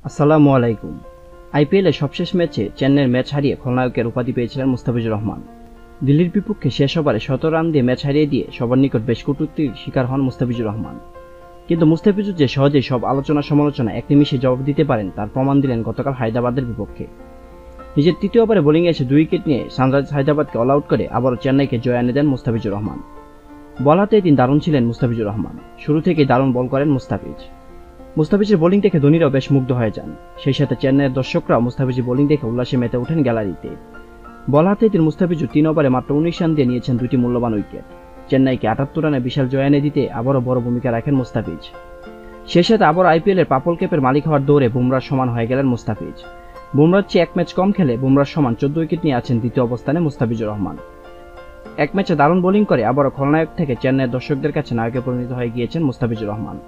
আসসালামু আলাইকুম। আইপিএলে সবশেষ ম্যাচে চেন্নাইয়ের ম্যাচ হারিয়ে খলনায়কের উপাধি পেয়েছিলেন মুস্তাফিজুর রহমান। দিল্লির বিপক্ষে শেষ ওভারে ১৭ রান দিয়ে ম্যাচ হারিয়ে দিয়ে সবার নিকট বেশ কটূক্তির শিকার হন মুস্তাফিজুর রহমান। কিন্তু মুস্তাফিজুর যে সহজেই সব আলোচনা সমালোচনা এক নিমিষে জবাব দিতে পারেন তার প্রমাণ দিলেন গতকাল হায়দ্রাবাদের বিপক্ষে। নিজের তৃতীয় ওভারে বোলিংয়ে এসে ২ উইকেট নিয়ে সানরাইজার্স হায়দ্রাবাদকে অল আউট করে আবারও চেন্নাইকে জয় এনে দেন মুস্তাফিজুর রহমান। বল হাতে দিন দারুণ ছিলেন মুস্তাফিজুর রহমান। শুরু থেকেই দারুণ বল করেন মুস্তাফিজের বোলিং দেখে ধোনিরাও বেশ মুগ্ধ হয়ে যান। সেই সাথে চেন্নাইয়ের দর্শকরাও মুস্তাফিজের বোলিং দেখে উল্লাসে মেতে ওঠেন গ্যালারিতে। বল হাতে দিন মুস্তাফিজুর ৩ ওভারে মাত্র ১৯ রান দিয়ে নিয়েছেন ২টি মূল্যবান উইকেট। চেন্নাইকে ৭৮ রানে বিশাল জয় এনে দিতে আবারও বড় ভূমিকা রাখেন মুস্তাফিজ। সেই সাথে আবারও আইপিএলের পাপল ক্যাপের মালিক হওয়ার দৌড়ে বুমরার সমান হয়ে গেলেন মুস্তাফিজ। বুমরার চেয়ে এক ম্যাচ কম খেলে বুমরার সমান ১৪ উইকেট নিয়ে আছেন দ্বিতীয় অবস্থানে মুস্তাফিজুর রহমান। এক ম্যাচে দারুণ বোলিং করে আবারও খলনায়ক থেকে চেন্নাইয়ের দর্শকদের কাছে নায়কে পরিণত হয়ে গিয়েছেন মুস্তাফিজুর রহমান।